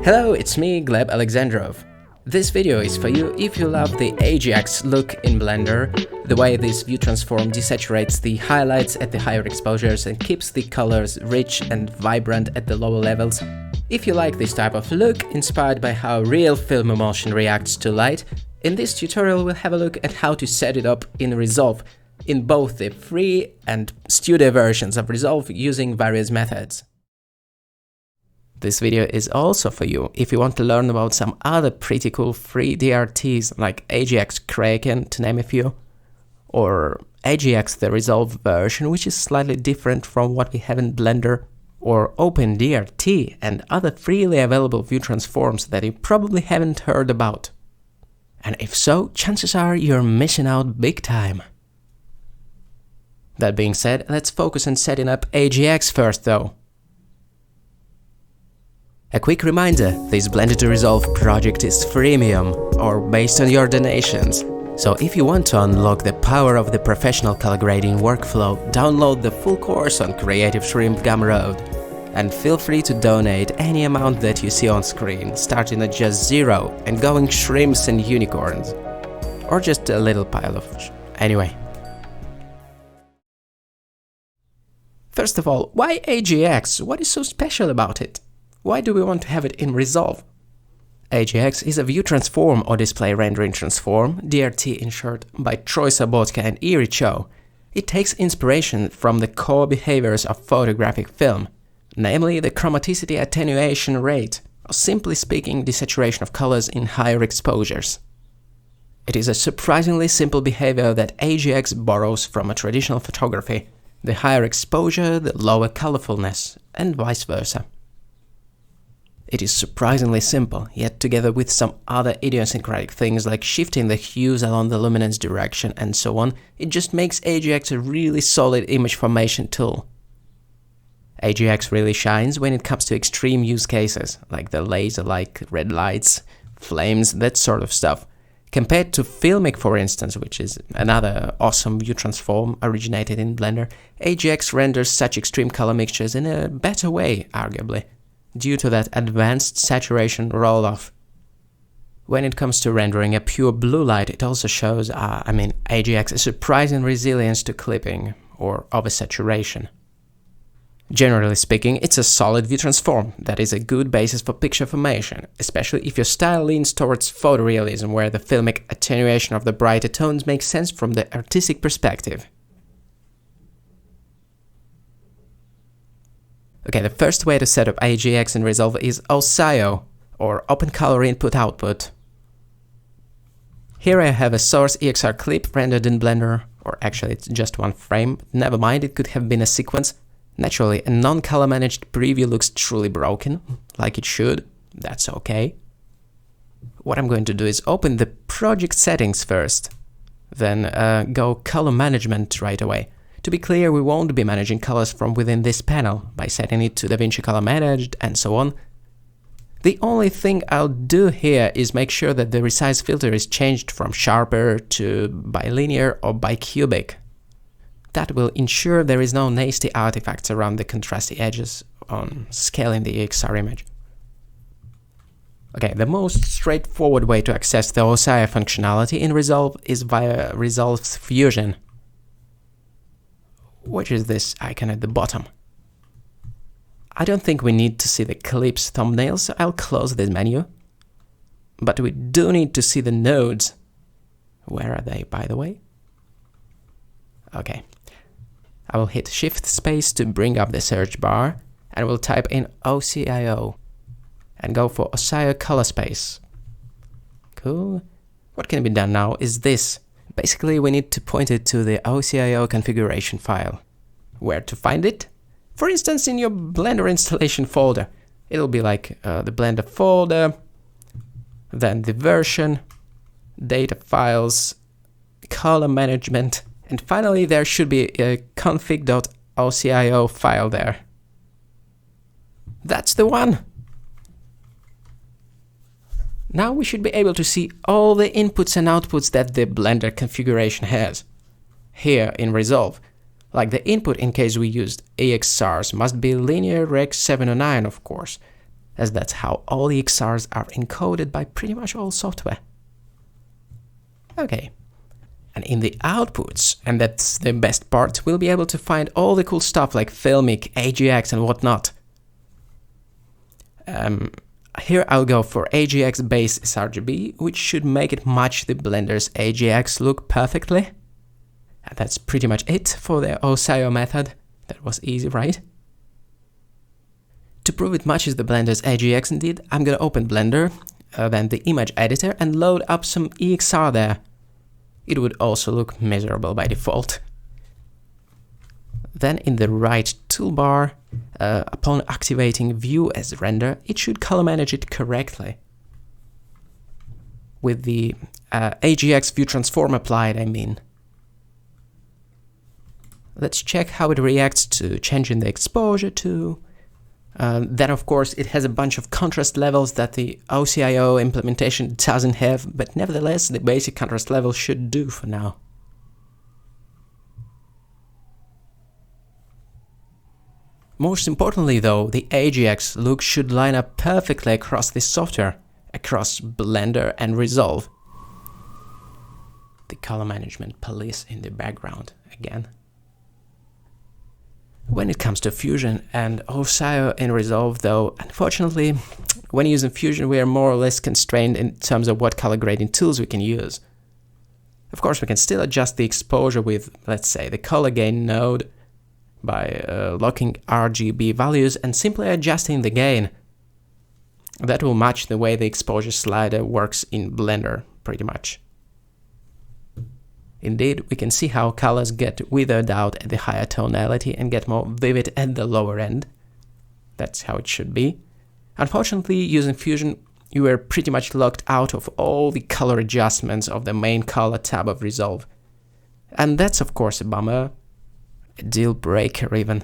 Hello, it's me, Gleb Alexandrov. This video is for you if you love the Ajax look in Blender, the way this view transform desaturates the highlights at the higher exposures and keeps the colors rich and vibrant at the lower levels. If you like this type of look, inspired by how real film emulsion reacts to light, in this tutorial we'll have a look at how to set it up in Resolve, in both the free and studio versions of Resolve using various methods. This video is also for you if you want to learn about some other pretty cool free DRTs like Ajax Kraken, to name a few, or Ajax the Resolve version, which is slightly different from what we have in Blender, or OpenDRT and other freely available view transforms that you probably haven't heard about. And if so, chances are you're missing out big time. That being said, let's focus on setting up Ajax first though. A quick reminder, this Blender to Resolve project is freemium, or based on your donations. So if you want to unlock the power of the professional color grading workflow, download the full course on Creative Shrimp Gumroad. And feel free to donate any amount that you see on screen, starting at just 0 and going shrimps and unicorns. Or just a little pile of anyway. First of all, why Ajax? What is so special about it? Why do we want to have it in Resolve? Ajax is a view transform or display rendering transform, DRT in short, by Troy Sobotka and Eerie Cho. It takes inspiration from the core behaviors of photographic film, namely the chromaticity attenuation rate, or simply speaking, desaturation of colors in higher exposures. It is a surprisingly simple behavior that Ajax borrows from a traditional photography, the higher exposure, the lower colorfulness, and vice versa. It is surprisingly simple, yet together with some other idiosyncratic things like shifting the hues along the luminance direction and so on, it just makes Ajax a really solid image formation tool. Ajax really shines when it comes to extreme use cases, like the laser-like red lights, flames, that sort of stuff. Compared to Filmic, for instance, which is another awesome view transform originated in Blender, Ajax renders such extreme color mixtures in a better way, arguably, due to that advanced saturation roll-off. When it comes to rendering a pure blue light, it also shows, Ajax a surprising resilience to clipping or oversaturation. Generally speaking, it's a solid view transform that is a good basis for picture formation, especially if your style leans towards photorealism, where the filmic attenuation of the brighter tones makes sense from the artistic perspective. Okay, the first way to set up Ajax in Resolve is OCIO, or Open Color Input Output. Here I have a source EXR clip rendered in Blender, or actually it's just one frame, never mind, it could have been a sequence. Naturally, a non-color managed preview looks truly broken, like it should, that's okay. What I'm going to do is open the project settings first, then go color management right away. To be clear, we won't be managing colors from within this panel by setting it to DaVinci Color Managed and so on. The only thing I'll do here is make sure that the resize filter is changed from sharper to bilinear or bicubic. That will ensure there is no nasty artifacts around the contrasty edges on scaling the EXR image. Okay, the most straightforward way to access the OCIO functionality in Resolve is via Resolve's Fusion, which is this icon at the bottom. I don't think we need to see the clip's thumbnail, so I'll close this menu. But we do need to see the nodes. Where are they, by the way? Okay. I will hit Shift Space to bring up the search bar, and we'll type in OCIO and go for OCIO Color Space. Cool. What can be done now is this. Basically, we need to point it to the OCIO configuration file. Where to find it? For instance, in your Blender installation folder. It'll be like the Blender folder, then the version, data files, color management, and finally there should be a config.ocio file there. That's the one! Now we should be able to see all the inputs and outputs that the Blender configuration has. Here in Resolve, like the input in case we used EXRs must be linear Rec 709 of course, as that's how all EXRs are encoded by pretty much all software. Okay. And in the outputs, and that's the best part, we'll be able to find all the cool stuff like Filmic, AGX and whatnot. Here I'll go for AGX base sRGB, which should make it match the Blender's AGX look perfectly. And that's pretty much it for the OSIO method. That was easy, right? To prove it matches the Blender's AGX indeed, I'm gonna open Blender, then the image editor, and load up some EXR there. It would also look miserable by default. Then in the right toolbar, upon activating View as Render, it should color manage it correctly. With the AGX View Transform applied, I mean. Let's check how it reacts to changing the exposure to. Then of course it has a bunch of contrast levels that the OCIO implementation doesn't have, but nevertheless the basic contrast level should do for now. Most importantly though, the AGX look should line up perfectly across this software, across Blender and Resolve. The color management police in the background again. When it comes to Fusion and OSIO in Resolve though, unfortunately, when using Fusion we are more or less constrained in terms of what color grading tools we can use. Of course we can still adjust the exposure with, let's say, the color gain node by locking RGB values and simply adjusting the gain. That will match the way the exposure slider works in Blender, pretty much. Indeed, we can see how colors get withered out at the higher tonality and get more vivid at the lower end. That's how it should be. Unfortunately, using Fusion, you are pretty much locked out of all the color adjustments of the main color tab of Resolve. And that's of course a bummer, a deal breaker even.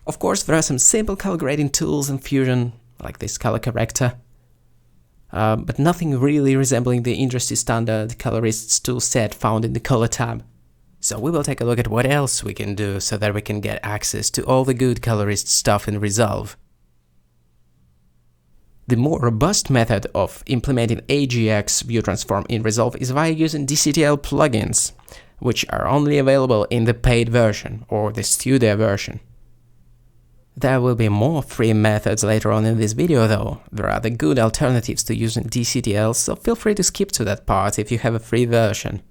Of course, there are some simple color grading tools in Fusion, like this color corrector. But nothing really resembling the industry standard colorists toolset found in the color tab. So we will take a look at what else we can do so that we can get access to all the good colorist stuff in Resolve. The more robust method of implementing AGX View Transform in Resolve is via using DCTL plugins, which are only available in the paid version or the studio version. There will be more free methods later on in this video though. There are the good alternatives to using DCTL, so feel free to skip to that part if you have a free version.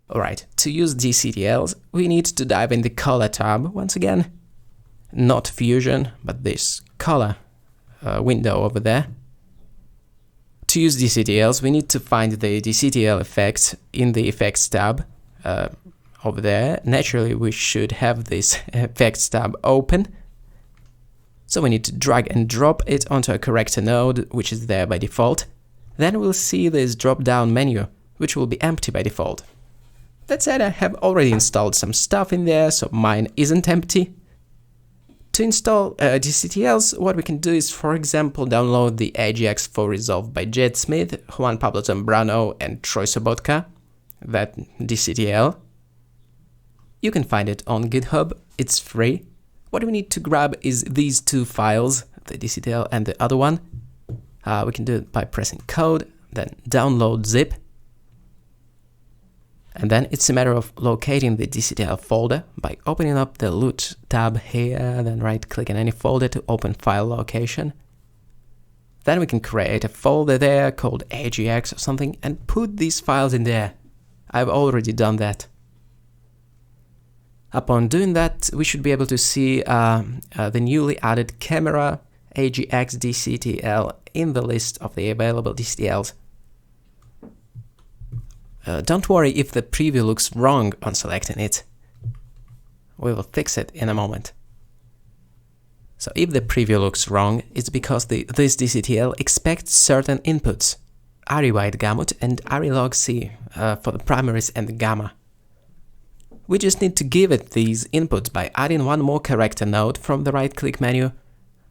Alright, to use DCTLs, we need to dive in the Color tab once again. Not Fusion, but this Color window over there. To use DCTLs, we need to find the DCTL effects in the Effects tab. Over there. Naturally, we should have this Effects tab open. So we need to drag and drop it onto a corrector node, which is there by default. Then we'll see this drop-down menu, which will be empty by default. That said, I have already installed some stuff in there, so mine isn't empty. To install DCTLs, what we can do is, for example, download the AGX for Resolve by Jed Smith, Juan Pablo Zambrano, and Troy Sobotka, that DCTL. You can find it on GitHub, it's free. What we need to grab is these two files, the DCTL and the other one. We can do it by pressing code, then download zip. And then it's a matter of locating the DCTL folder by opening up the loot tab here, then right-click on any folder to open file location. Then we can create a folder there called AGX or something and put these files in there. I've already done that. Upon doing that, we should be able to see the newly added camera AGX DCTL in the list of the available DCTLs. Don't worry if the preview looks wrong on selecting it. We will fix it in a moment. So if the preview looks wrong, it's because this DCTL expects certain inputs, ARRI wide gamut and ARRI log C for the primaries and the gamma. We just need to give it these inputs by adding one more corrector node from the right-click menu,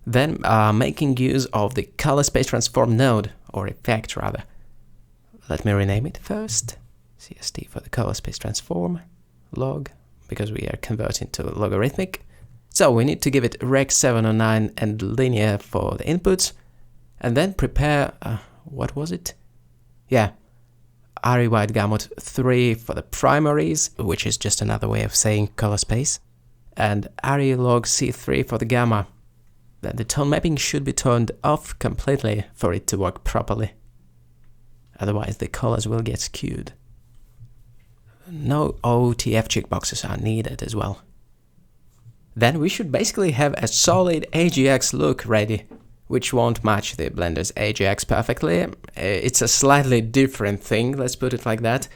then making use of the color space transform node, or effect rather. Let me rename it first. CST for the color space transform, log, because we are converting to logarithmic. So we need to give it Rec 709 and linear for the inputs, and then prepare, what was it? Yeah, RE White Gamut 3 for the primaries, which is just another way of saying color space, and RE Log C3 for the gamma. Then the tone mapping should be turned off completely for it to work properly. Otherwise the colors will get skewed. No OTF checkboxes are needed as well. Then we should basically have a solid AGX look ready, which won't match the Blender's AGX perfectly. It's a slightly different thing, let's put it like that.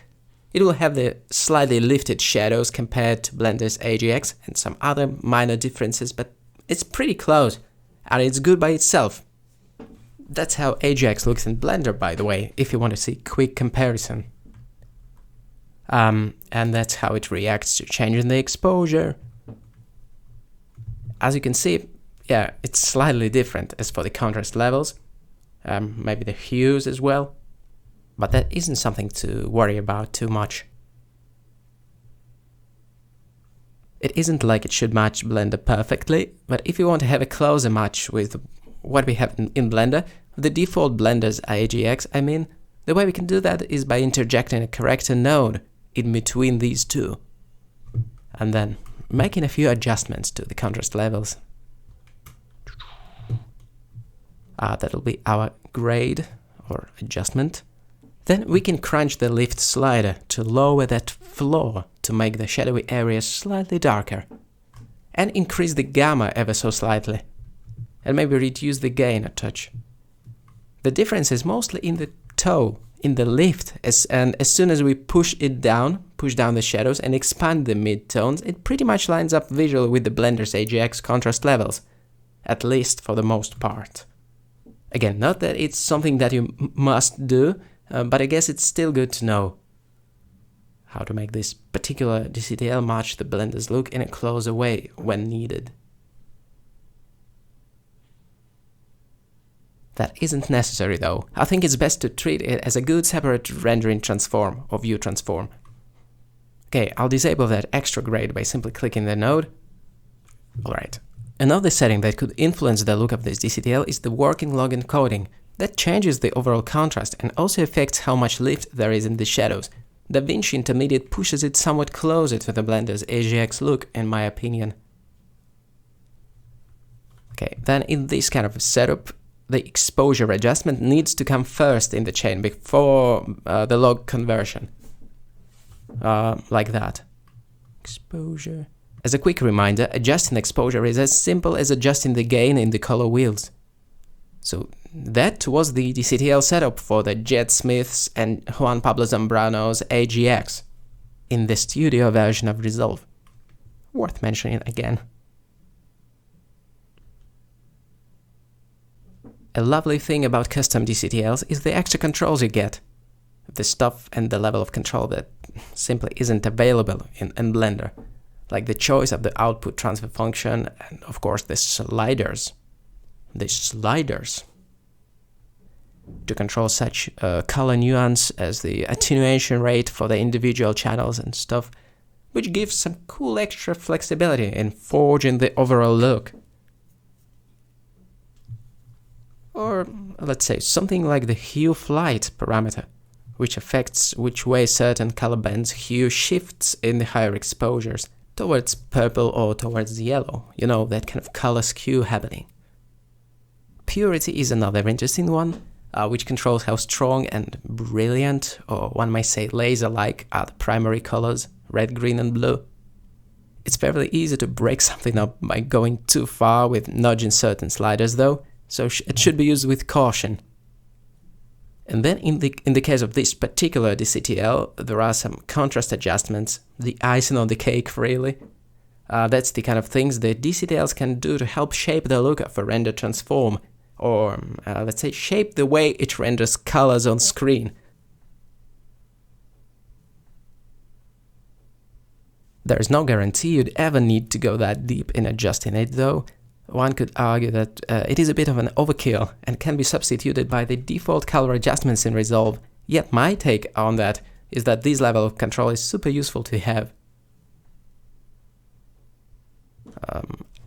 It will have the slightly lifted shadows compared to Blender's AGX and some other minor differences, but it's pretty close, and it's good by itself. That's how AGX looks in Blender, by the way, if you want to see quick comparison. And that's how it reacts to changing the exposure. As you can see, yeah, it's slightly different as for the contrast levels, maybe the hues as well, but that isn't something to worry about too much. It isn't like it should match Blender perfectly, but if you want to have a closer match with what we have in Blender, the default Blender's AGX, I mean, the way we can do that is by interjecting a corrector node in between these two, and then making a few adjustments to the contrast levels. That'll be our grade or adjustment. Then we can crunch the lift slider to lower that floor to make the shadowy areas slightly darker, and increase the gamma ever so slightly, and maybe reduce the gain a touch. The difference is mostly in the toe, in the lift, and as soon as we push down the shadows and expand the mid-tones, it pretty much lines up visually with the Blender's AGX contrast levels, at least for the most part. Again, not that it's something that you must do, but I guess it's still good to know how to make this particular DCTL match the Blender's look in a closer way when needed. That isn't necessary though. I think it's best to treat it as a good separate rendering transform or view transform. Okay, I'll disable that extra grade by simply clicking the node. Alright. Another setting that could influence the look of this DCTL is the working log encoding. That changes the overall contrast and also affects how much lift there is in the shadows. DaVinci Intermediate pushes it somewhat closer to the Blender's AGX look, in my opinion. Okay, then in this kind of a setup, the exposure adjustment needs to come first in the chain before the log conversion. Like that. Exposure. As a quick reminder, adjusting exposure is as simple as adjusting the gain in the color wheels. So that was the DCTL setup for the Jed Smith's and Juan Pablo Zambrano's AGX in the studio version of Resolve. Worth mentioning again. A lovely thing about custom DCTLs is the extra controls you get. The stuff and the level of control that simply isn't available in Blender. Like the choice of the output transfer function and of course the sliders. To control such color nuance as the attenuation rate for the individual channels and stuff, which gives some cool extra flexibility in forging the overall look. Or let's say something like the hue of light parameter, which affects which way certain color bands hue shifts in the higher exposures, towards purple or towards yellow, you know, that kind of color skew happening. Purity is another interesting one, which controls how strong and brilliant, or one might say laser-like, are the primary colors, red, green and blue. It's fairly easy to break something up by going too far with nudging certain sliders though, so it should be used with caution. And then in the case of this particular DCTL, there are some contrast adjustments, the icing on the cake really. That's the kind of things the DCTLs can do to help shape the look of a render transform, or let's say shape the way it renders colors on screen. There's no guarantee you'd ever need to go that deep in adjusting it though. One could argue that it is a bit of an overkill and can be substituted by the default color adjustments in Resolve, yet my take on that is that this level of control is super useful to have.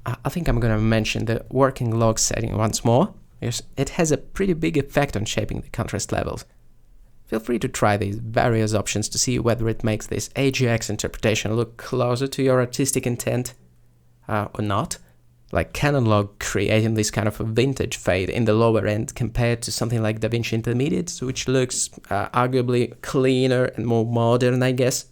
I think I'm gonna mention the working log setting once more. It has a pretty big effect on shaping the contrast levels. Feel free to try these various options to see whether it makes this AGX interpretation look closer to your artistic intent or not. Like Canon log creating this kind of a vintage fade in the lower end compared to something like DaVinci Intermediate, which looks arguably cleaner and more modern, I guess.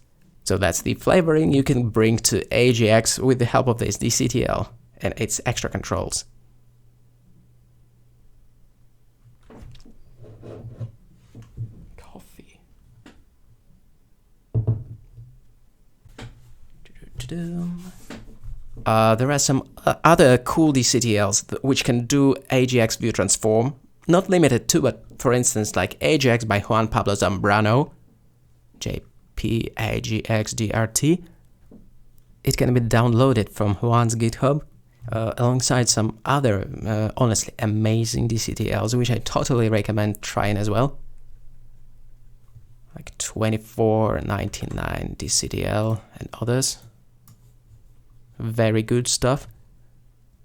So that's the flavoring you can bring to AGX with the help of this DCTL and its extra controls. Coffee. There are some other cool DCTLs which can do AGX view transform, not limited to, but for instance like AGX by Juan Pablo Zambrano, JP AGX DRT. It can be downloaded from Juan's GitHub, alongside some other honestly amazing DCTLs, which I totally recommend trying as well. Like 2499 DCTL and others. Very good stuff.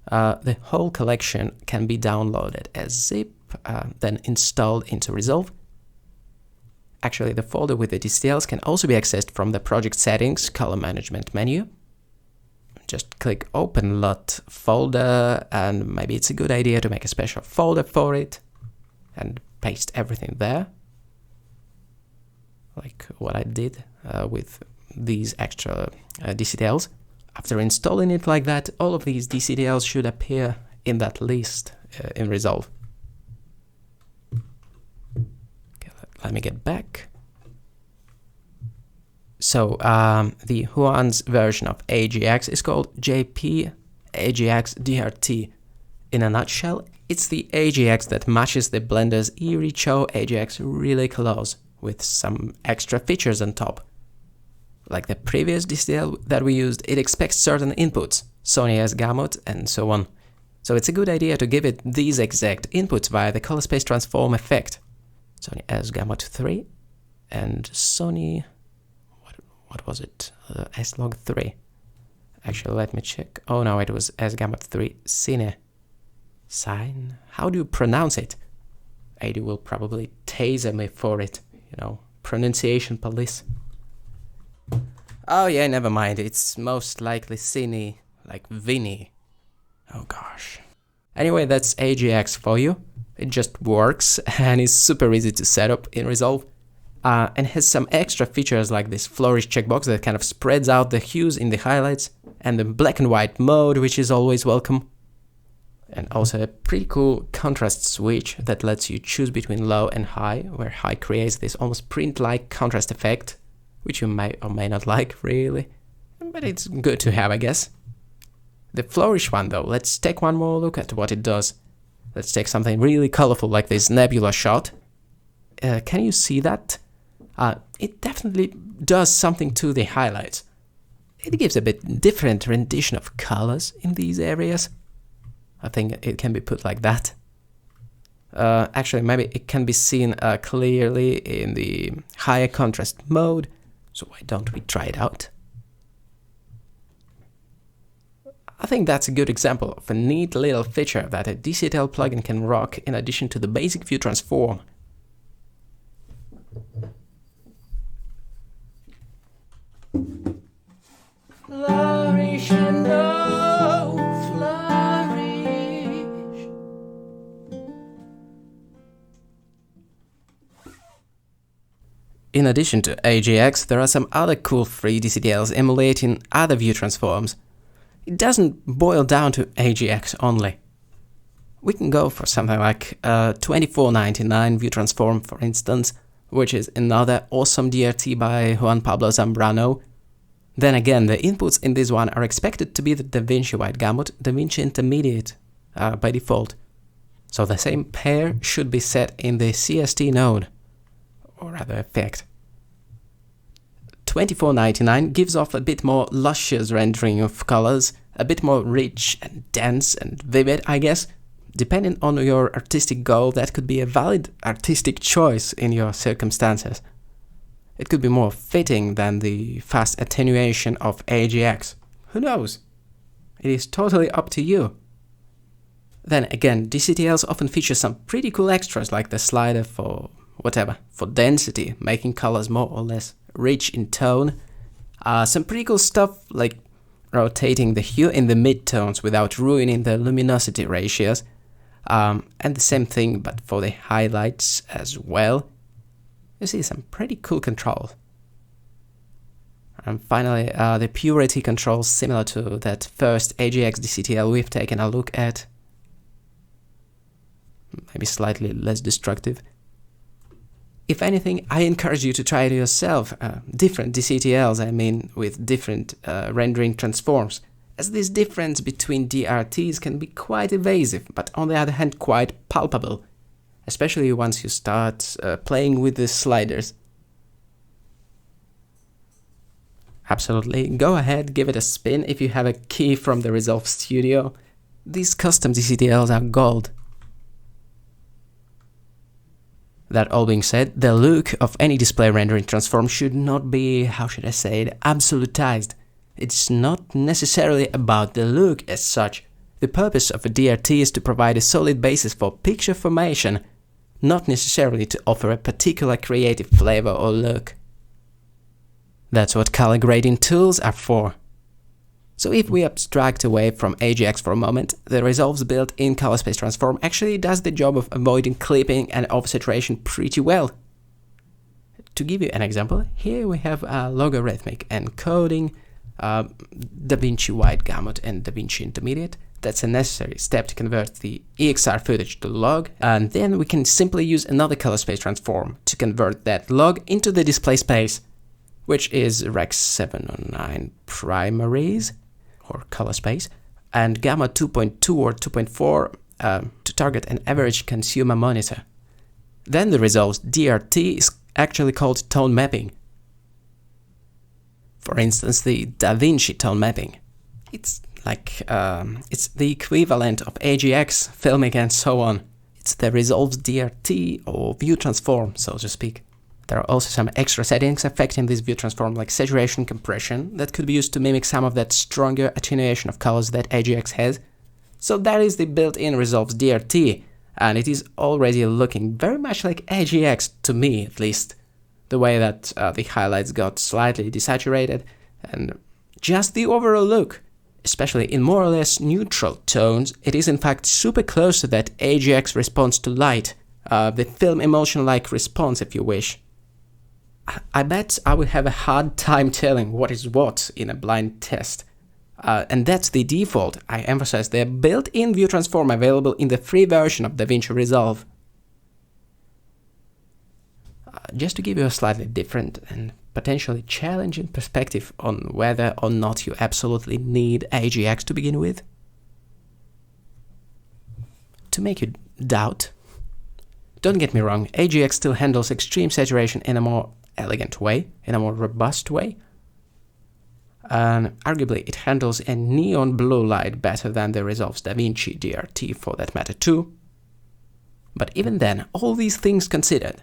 The whole collection can be downloaded as zip, then installed into Resolve. Actually, the folder with the DCTLs can also be accessed from the project settings color management menu. Just click Open LUT folder, and maybe it's a good idea to make a special folder for it and paste everything there, like what I did with these extra DCTLs. After installing it like that, all of these DCTLs should appear in that list in Resolve. Okay, let me get back. So the Juan's version of AGX is called JP AGX DRT. In a nutshell, it's the AGX that matches the Blender's Eerie Cho AGX really close, with some extra features on top. Like the previous DCTL that we used, it expects certain inputs, Sony S-Gamut and so on. So it's a good idea to give it these exact inputs via the color space transform effect. Sony S-Gamut 3 and Sony, what was it? S-Log 3. Actually, let me check. Oh no, it was S-Gamut 3 Cine. Sign? How do you pronounce it? AD will probably taser me for it, you know, pronunciation police. Oh yeah, never mind, it's most likely Cine, like Vinny. Oh gosh. Anyway, that's AGX for you. It just works and is super easy to set up in Resolve. And has some extra features like this flourish checkbox that kind of spreads out the hues in the highlights, and the black and white mode, which is always welcome. And also a pretty cool contrast switch that lets you choose between low and high, where high creates this almost print-like contrast effect, which you may or may not like, really. But it's good to have, I guess. The flourish one though, let's take one more look at what it does. Let's take something really colorful like this nebula shot. Can you see that? It definitely does something to the highlights. It gives a bit different rendition of colors in these areas. I think it can be put like that. Actually, maybe it can be seen clearly in the higher contrast mode, so why don't we try it out? I think that's a good example of a neat little feature that a DCTL plugin can rock in addition to the basic view transform. Flourish and no flourish. In addition to AGX, there are some other cool free DCTLs emulating other view transforms. It doesn't boil down to AGX only. We can go for something like 2499 view transform, for instance, which is another awesome DRT by Juan Pablo Zambrano. Then again, the inputs in this one are expected to be the DaVinci White Gamut, DaVinci Intermediate by default. So the same pair should be set in the CST node, or rather effect. 2499 gives off a bit more luscious rendering of colors, a bit more rich and dense and vivid, I guess. Depending on your artistic goal, that could be a valid artistic choice in your circumstances. It could be more fitting than the fast attenuation of AGX. Who knows? It is totally up to you. Then again, DCTLs often feature some pretty cool extras like the slider for whatever, for density, making colors more or less rich in tone. Some pretty cool stuff like rotating the hue in the midtones without ruining the luminosity ratios. And the same thing but for the highlights as well. You see some pretty cool control. And finally, the purity control similar to that first AGX DCTL we've taken a look at. Maybe slightly less destructive. If anything, I encourage you to try it yourself. Different DCTLs, I mean, with different rendering transforms, as this difference between DRTs can be quite evasive, but on the other hand quite palpable, especially once you start playing with the sliders. Absolutely, go ahead, give it a spin if you have a key from the Resolve Studio. These custom DCTLs are gold. That all being said, the look of any display rendering transform should not be, how should I say it, absolutized. It's not necessarily about the look as such. The purpose of a DRT is to provide a solid basis for picture formation, not necessarily to offer a particular creative flavor or look. That's what color grading tools are for. So if we abstract away from AGX for a moment, the Resolve's built-in color space transform actually does the job of avoiding clipping and oversaturation pretty well. To give you an example, here we have a logarithmic encoding, DaVinci Wide Gamut and DaVinci Intermediate. That's a necessary step to convert the EXR footage to log, and then we can simply use another color space transform to convert that log into the display space, which is Rec 709 primaries, or color space, and Gamma 2.2 or 2.4 to target an average consumer monitor. Then the Resolve's DRT is actually called tone mapping. For instance, the DaVinci tone mapping. It's like, it's the equivalent of AGX, filmic and so on. It's the Resolve's DRT or view transform, so to speak. There are also some extra settings affecting this view transform like saturation compression that could be used to mimic some of that stronger attenuation of colors that AGX has. So that is the built-in Resolve's DRT, and it is already looking very much like AGX to me at least. The way that the highlights got slightly desaturated and just the overall look, especially in more or less neutral tones, it is in fact super close to that AGX response to light, the film emulsion-like response if you wish. I bet I would have a hard time telling what is what in a blind test. And that's the default. I emphasize the built-in view transform available in the free version of DaVinci Resolve. Just to give you a slightly different and potentially challenging perspective on whether or not you absolutely need AGX to begin with. To make you doubt. Don't get me wrong, AGX still handles extreme saturation in a more elegant way, in a more robust way. And arguably it handles a neon blue light better than the Resolve's DaVinci DRT for that matter too. But even then, all these things considered,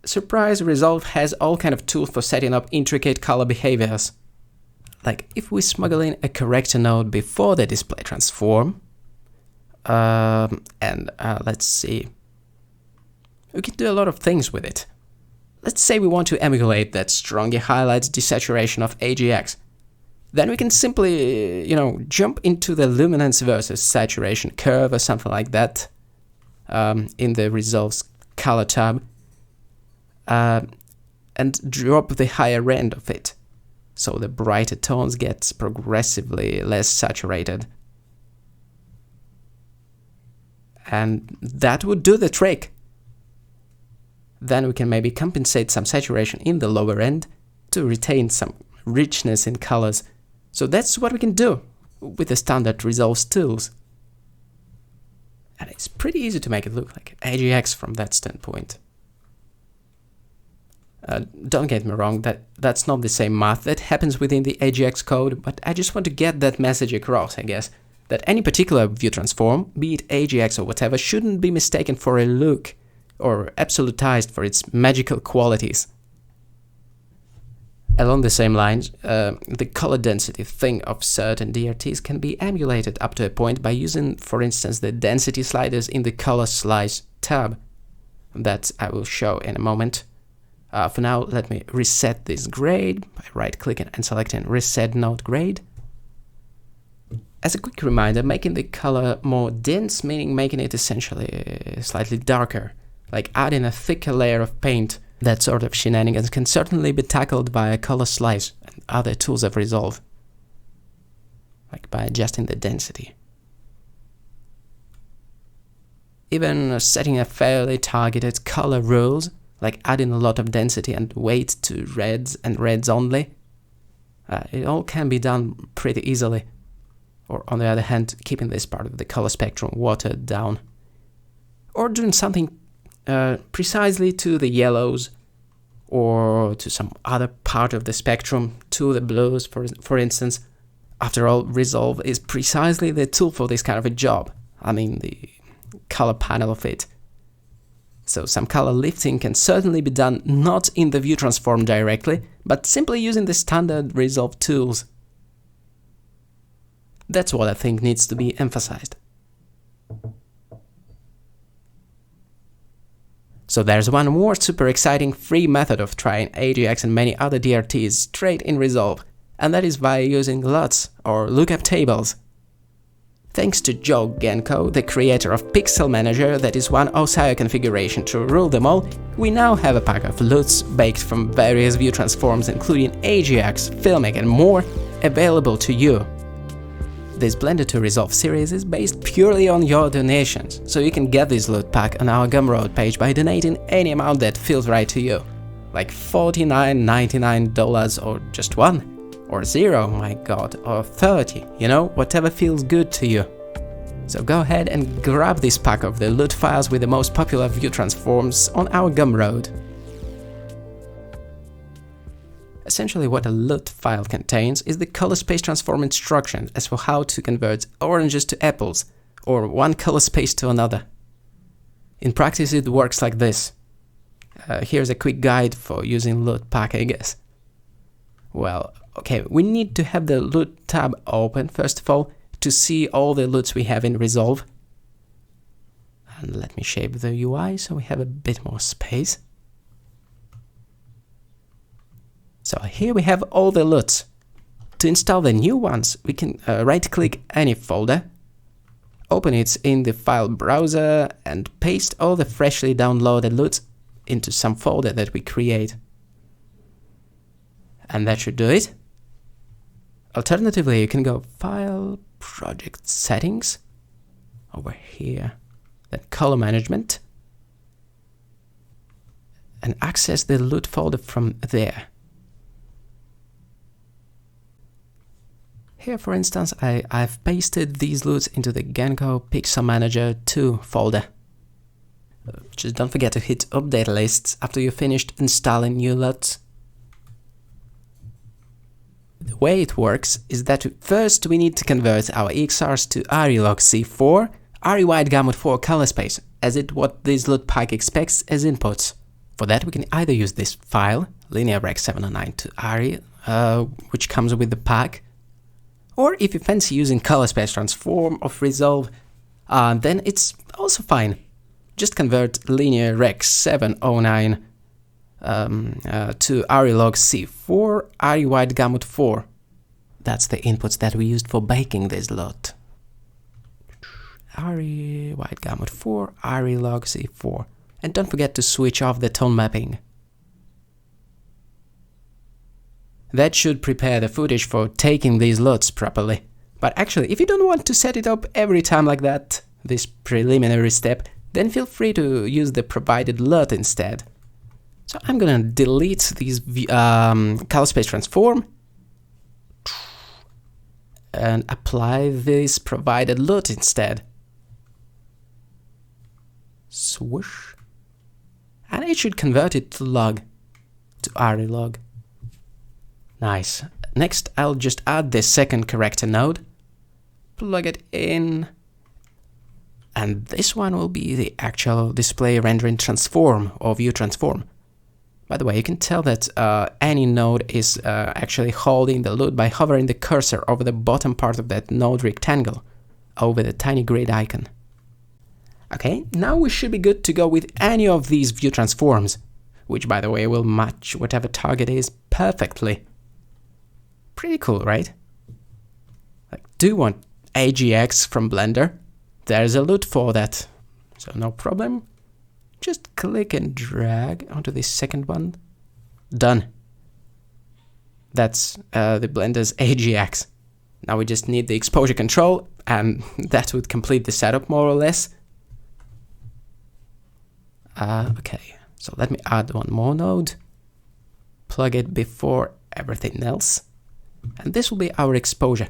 surprise, Resolve has all kind of tools for setting up intricate color behaviors. Like if we smuggle in a corrector node before the display transform, let's see, we can do a lot of things with it. Let's say we want to emulate that stronger highlights desaturation of AGX. Then we can simply, jump into the luminance versus saturation curve or something like that in the Resolve's color tab and drop the higher end of it, so the brighter tones get progressively less saturated. And that would do the trick. Then we can maybe compensate some saturation in the lower end to retain some richness in colors. So that's what we can do with the standard Resolve tools. And it's pretty easy to make it look like AGX from that standpoint. Don't get me wrong, that's not the same math that happens within the AGX code, but I just want to get that message across, I guess, that any particular view transform, be it AGX or whatever, shouldn't be mistaken for a look or absolutized for its magical qualities. Along the same lines, the color density thing of certain DRTs can be emulated up to a point by using, for instance, the density sliders in the color slice tab that I will show in a moment. For now, let me reset this grade by right-clicking and selecting Reset Node Grade. As a quick reminder, making the color more dense, meaning making it essentially slightly darker, like adding a thicker layer of paint. That sort of shenanigans can certainly be tackled by a color slice and other tools of Resolve, like by adjusting the density. Even setting a fairly targeted color rules, like adding a lot of density and weight to reds and reds only, it all can be done pretty easily. Or on the other hand, keeping this part of the color spectrum watered down. Or doing something precisely to the yellows, or to some other part of the spectrum, to the blues, for instance. After all, Resolve is precisely the tool for this kind of a job. I mean, the color panel of it. So some color lifting can certainly be done not in the view transform directly, but simply using the standard Resolve tools. That's what I think needs to be emphasized. So there's one more super exciting free method of trying AJAX and many other DRTs straight in Resolve, and that is by using LUTs, or lookup tables. Thanks to Joe Genko, the creator of Pixel Manager, that is one OSIO configuration to rule them all, we now have a pack of LUTs baked from various view transforms including AJAX, Filmic and more, available to you. This Blender to Resolve series is based purely on your donations, so you can get this LUT pack on our Gumroad page by donating any amount that feels right to you, like $49.99 or just one, or 0, my god, or 30, you know, whatever feels good to you. So go ahead and grab this pack of the LUT files with the most popular view transforms on our Gumroad. Essentially what a LUT file contains is the color space transform instruction as for how to convert oranges to apples, or one color space to another. In practice it works like this. Here's a quick guide for using LUT pack, I guess. Well, okay, we need to have the LUT tab open first of all to see all the LUTs we have in Resolve. And let me shape the UI so we have a bit more space. So here we have all the LUTs. To install the new ones, we can right-click any folder, open it in the file browser and paste all the freshly downloaded LUTs into some folder that we create. And that should do it. Alternatively, you can go File, Project Settings, over here, then Color Management, and access the LUT folder from there. Here, for instance, I've pasted these LUTs into the Genko Pixel Manager 2 folder. Just don't forget to hit Update Lists after you've finished installing new LUTs. The way it works is that first we need to convert our EXRs to ARRI-Log C4, ARRI Wide Gamut 4 color space, as it what this LUT pack expects as inputs. For that we can either use this file, LinearRec709 to ARRI, which comes with the pack, or if you fancy using color space transform of Resolve, then it's also fine. Just convert LinearRec709 to ARRI-Log C4, ARRI Wide Gamut 4. That's the inputs that we used for baking this LUT. ARRI Wide Gamut 4, ARRI-Log C4. And don't forget to switch off the tone mapping. That should prepare the footage for taking these LUTs properly. But actually, if you don't want to set it up every time like that, this preliminary step, then feel free to use the provided LUT instead. So I'm gonna delete these color space transform and apply this provided LUT instead. Swoosh. And it should convert it to log, to ARRI-Log. Nice. Next, I'll just add the second corrector node, plug it in, and this one will be the actual display rendering transform or view transform. By the way, you can tell that any node is actually holding the LUT by hovering the cursor over the bottom part of that node rectangle, over the tiny grid icon. Okay, now we should be good to go with any of these view transforms, which by the way will match whatever target is perfectly. Pretty cool, right? Like, do you want AGX from Blender? There's a LUT for that, so no problem. Just click and drag onto this second one. Done. That's the Blender's AGX. Now we just need the exposure control, and that would complete the setup more or less. Okay, so let me add one more node. Plug it before everything else. And this will be our exposure.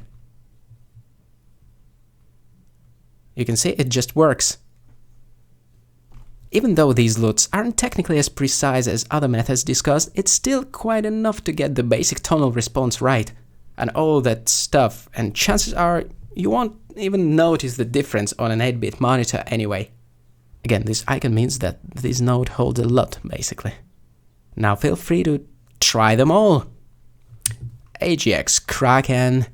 You can see it just works. Even though these LUTs aren't technically as precise as other methods discussed, it's still quite enough to get the basic tonal response right, and all that stuff, and chances are you won't even notice the difference on an 8-bit monitor anyway. Again, this icon means that this node holds a LUT, basically. Now feel free to try them all. AGX, Kraken,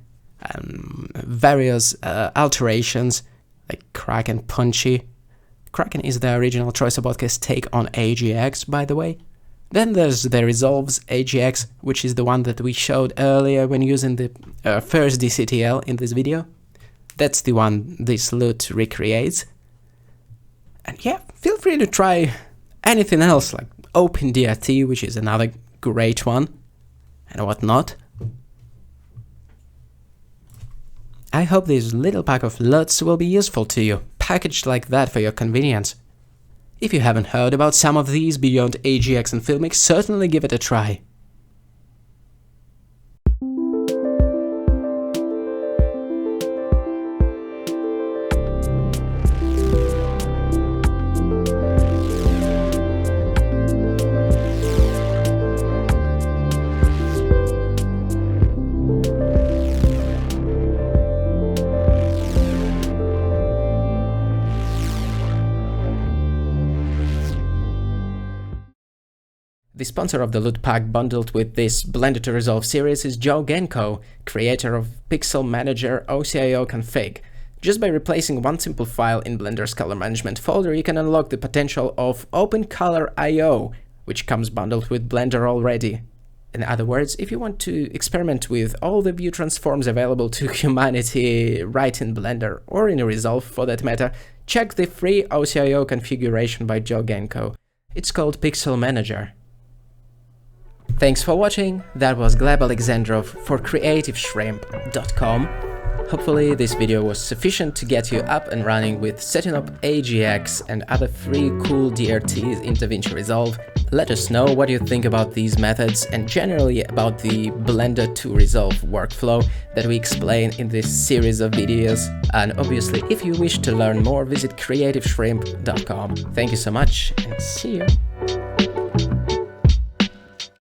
various alterations, like Kraken Punchy. Kraken is the original TroySabotka's take on AGX, by the way. Then there's the Resolves AGX, which is the one that we showed earlier when using the first DCTL in this video. That's the one this LUT recreates. And yeah, feel free to try anything else, like OpenDRT, which is another great one, and whatnot. I hope this little pack of LUTs will be useful to you, packaged like that for your convenience. If you haven't heard about some of these beyond AGX and Filmic, certainly give it a try. The sponsor of the LUT pack bundled with this Blender to Resolve series is Joe Genko, creator of Pixel Manager OCIO config. Just by replacing one simple file in Blender's color management folder, you can unlock the potential of OpenColor.io, which comes bundled with Blender already. In other words, if you want to experiment with all the view transforms available to humanity right in Blender, or in Resolve for that matter, check the free OCIO configuration by Joe Genko. It's called Pixel Manager. Thanks for watching, that was Gleb Alexandrov for CreativeShrimp.com. Hopefully this video was sufficient to get you up and running with setting up AGX and other free cool DRTs in DaVinci Resolve. Let us know what you think about these methods and generally about the Blender to Resolve workflow that we explain in this series of videos. And obviously, if you wish to learn more, visit CreativeShrimp.com. Thank you so much and see you!